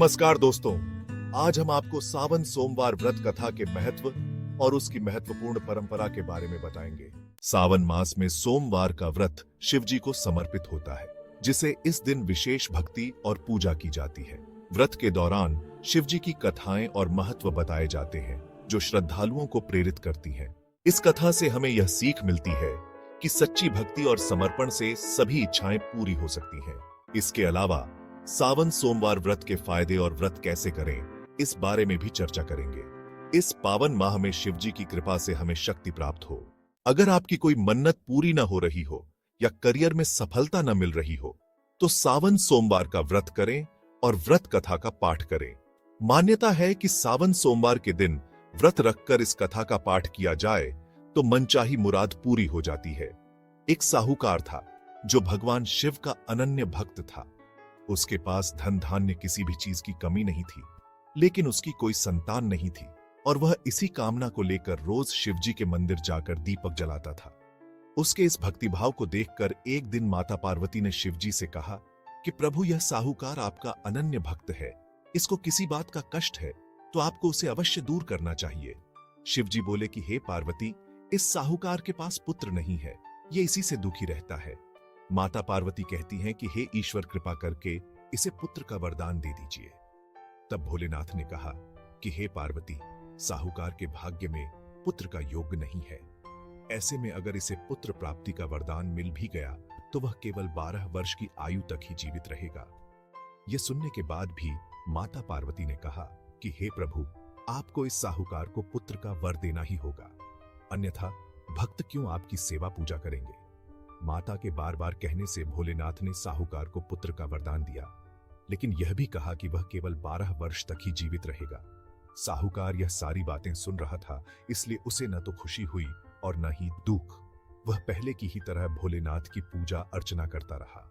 नमस्कार दोस्तों, आज हम आपको सावन सोमवार व्रत कथा के महत्व और उसकी महत्वपूर्ण परंपरा के बारे में बताएंगे। सावन मास में सोमवार का व्रत शिव जी को समर्पित होता है, जिसे इस दिन विशेष भक्ति और पूजा की जाती है। व्रत के दौरान शिव जी की कथाएं और महत्व बताए जाते हैं, जो श्रद्धालुओं को प्रेरित करती हैं। इस कथा से हमें यह सीख मिलती है कि सच्ची भक्ति और समर्पण से सभी इच्छाएं पूरी हो सकती हैं। इसके अलावा सावन सोमवार व्रत के फायदे और व्रत कैसे करें, इस बारे में भी चर्चा करेंगे। इस पावन माह में शिव जी की कृपा से हमें शक्ति प्राप्त हो। अगर आपकी कोई मन्नत पूरी न हो रही हो या करियर में सफलता न मिल रही हो, तो सावन सोमवार का व्रत करें और व्रत कथा का पाठ करें। मान्यता है कि सावन सोमवार के दिन व्रत रखकर इस कथा का पाठ किया जाए तो मनचाही मुराद पूरी हो जाती है। एक साहूकार था जो भगवान शिव का अनन्य भक्त था। उसके पास धन धान्य किसी भी चीज की कमी नहीं थी, लेकिन उसकी कोई संतान नहीं थी और वह इसी कामना को लेकर रोज शिव जी के मंदिर जाकर दीपक जलाता था। उसके इस भक्तिभाव को देखकर एक दिन माता पार्वती ने शिव जी से कहा कि प्रभु, यह साहूकार आपका अनन्य भक्त है, इसको किसी बात का कष्ट है तो आपको उसे अवश्य दूर करना चाहिए। शिव जी बोले कि हे पार्वती, इस साहूकार के पास पुत्र नहीं है, ये इसी से दुखी रहता है। माता पार्वती कहती हैं कि हे ईश्वर, कृपा करके इसे पुत्र का वरदान दे दीजिए। तब भोलेनाथ ने कहा कि हे पार्वती, साहूकार के भाग्य में पुत्र का योग नहीं है। ऐसे में अगर इसे पुत्र प्राप्ति का वरदान मिल भी गया तो वह केवल 12 वर्ष की आयु तक ही जीवित रहेगा। यह सुनने के बाद भी माता पार्वती ने कहा कि हे प्रभु, आपको इस साहूकार को पुत्र का वर देना ही होगा, अन्यथा भक्त क्यों आपकी सेवा पूजा करेंगे। माता के बार बार कहने से भोलेनाथ ने साहूकार को पुत्र का वरदान दिया, लेकिन यह भी कहा कि वह केवल 12 वर्ष तक ही जीवित रहेगा। साहूकार यह सारी बातें सुन रहा था, इसलिए उसे न तो खुशी हुई और न ही दुख। वह पहले की ही तरह भोलेनाथ की पूजा अर्चना करता रहा।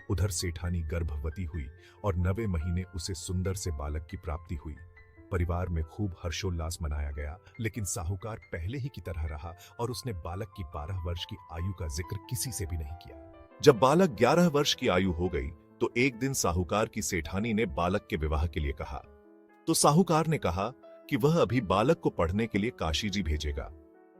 उधर सेठानी गर्भवती हुई और 9वें महीने उसे सुंदर से बालक की प्राप्ति हुई। परिवार में खूब हर्षोल्लास मनाया गया, लेकिन साहूकार पहले ही की तरह रहा और उसने बालक की 12 वर्ष की आयु का जिक्र किसी से भी नहीं किया। जब बालक 11 वर्ष की आयु हो गई तो एक दिन साहूकार की सेठानी ने बालक के विवाह के लिए कहा। तो साहूकार ने कहा कि वह अभी बालक को पढ़ने के लिए काशी जी भेजेगा।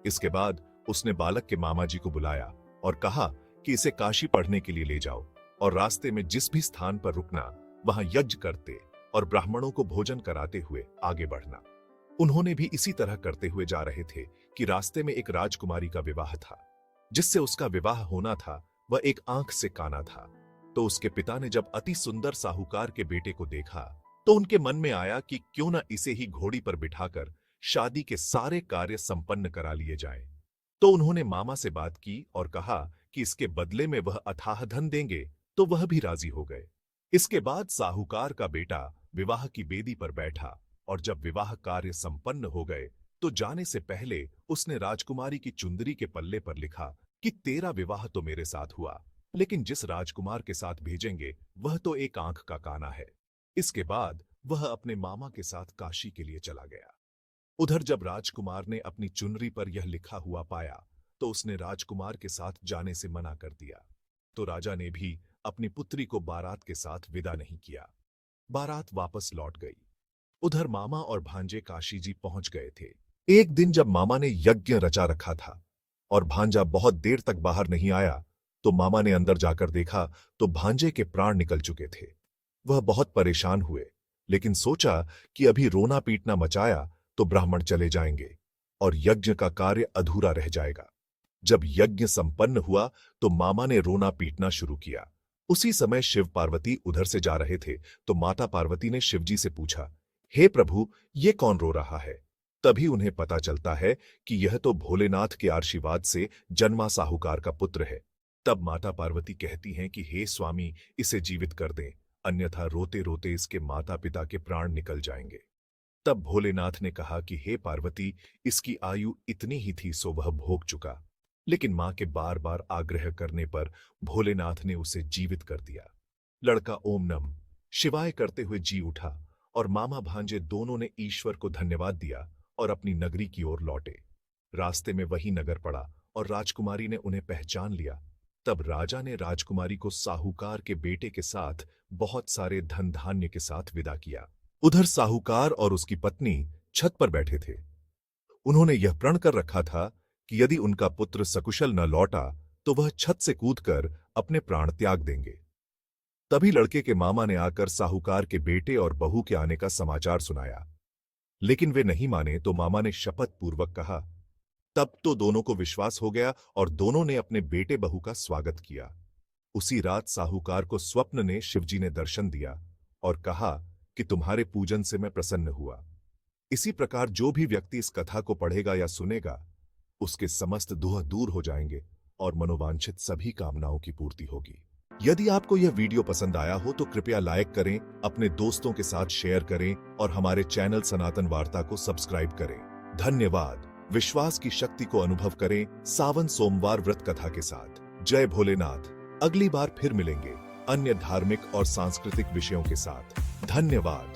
इसके बाद उसने बालक के मामा जी को बुलाया और कहा कि इसे काशी पढ़ने के लिए ले जाओ और रास्ते में जिस भी स्थान पर रुकना वहां यज्ञ करते और ब्राह्मणों को भोजन कराते हुए आगे बढ़ना। उन्होंने भी इसी तरह करते हुए जा रहे थे कि रास्ते में एक राजकुमारी का विवाह था। जिससे उसका विवाह होना था वह एक आंख से काना था। तो उसके पिता ने जब अति सुंदर साहूकार के बेटे को देखा तो उनके मन में आया कि क्यों न इसे ही घोड़ी पर बिठाकर शादी के सारे कार्य संपन्न करा लिए जाएं। तो उन्होंने मामा से बात की और कहा कि इसके बदले में वह अथाह धन देंगे, तो वह भी राजी हो गए। इसके बाद साहूकार का बेटा विवाह की वेदी पर बैठा और जब विवाह कार्य संपन्न हो गए तो जाने से पहले उसने राजकुमारी की चुंदरी के पल्ले पर लिखा कि तेरा विवाह तो मेरे साथ हुआ, लेकिन जिस राजकुमार के साथ भेजेंगे वह तो एक आंख का काना है। इसके बाद वह अपने मामा के साथ काशी के लिए चला गया। उधर जब राजकुमार ने अपनी चुनरी पर यह लिखा हुआ पाया तो उसने राजकुमार के साथ जाने से मना कर दिया। तो राजा ने भी अपनी पुत्री को बारात के साथ विदा नहीं किया। बारात वापस लौट गई। उधर मामा और भांजे काशी जी पहुंच गए थे। एक दिन जब मामा ने यज्ञ रचा रखा था और भांजा बहुत देर तक बाहर नहीं आया तो मामा ने अंदर जाकर देखा तो भांजे के प्राण निकल चुके थे। वह बहुत परेशान हुए, लेकिन सोचा कि अभी रोना पीटना मचाया तो ब्राह्मण चले जाएंगे और यज्ञ का कार्य अधूरा रह जाएगा। जब यज्ञ संपन्न हुआ तो मामा ने रोना पीटना शुरू किया। उसी समय शिव पार्वती उधर से जा रहे थे तो माता पार्वती ने शिवजी से पूछा, हे प्रभु, ये कौन रो रहा है। तभी उन्हें पता चलता है कि यह तो भोलेनाथ के आशीर्वाद से जन्मा साहूकार का पुत्र है। तब माता पार्वती कहती हैं कि हे स्वामी, इसे जीवित कर दें, अन्यथा रोते रोते इसके माता पिता के प्राण निकल जाएंगे। तब भोलेनाथ ने कहा कि हे पार्वती, इसकी आयु इतनी ही थी सो वह भोग चुका। लेकिन मां के बार बार आग्रह करने पर भोलेनाथ ने उसे जीवित कर दिया। लड़का ओम नम शिवाय करते हुए जी उठा और मामा भांजे दोनों ने ईश्वर को धन्यवाद दिया और अपनी नगरी की ओर लौटे। रास्ते में वही नगर पड़ा और राजकुमारी ने उन्हें पहचान लिया। तब राजा ने राजकुमारी को साहूकार के बेटे के साथ बहुत सारे धन धान्य के साथ विदा किया। उधर साहूकार और उसकी पत्नी छत पर बैठे थे। उन्होंने यह प्रण कर रखा था कि यदि उनका पुत्र सकुशल न लौटा तो वह छत से कूदकर अपने प्राण त्याग देंगे। तभी लड़के के मामा ने आकर साहूकार के बेटे और बहू के आने का समाचार सुनाया, लेकिन वे नहीं माने तो मामा ने शपथ पूर्वक कहा। तब तो दोनों को विश्वास हो गया और दोनों ने अपने बेटे बहू का स्वागत किया। उसी रात साहूकार को स्वप्न ने शिवजी ने दर्शन दिया और कहा कि तुम्हारे पूजन से मैं प्रसन्न हुआ। इसी प्रकार जो भी व्यक्ति इस कथा को पढ़ेगा या सुनेगा, उसके समस्त दुख दूर हो जाएंगे और मनोवांछित सभी कामनाओं की पूर्ति होगी। यदि आपको यह वीडियो पसंद आया हो तो कृपया लाइक करें, अपने दोस्तों के साथ शेयर करें और हमारे चैनल सनातन वार्ता को सब्सक्राइब करें। धन्यवाद। विश्वास की शक्ति को अनुभव करें सावन सोमवार व्रत कथा के साथ। जय भोलेनाथ। अगली बार फिर मिलेंगे अन्य धार्मिक और सांस्कृतिक विषयों के साथ। धन्यवाद।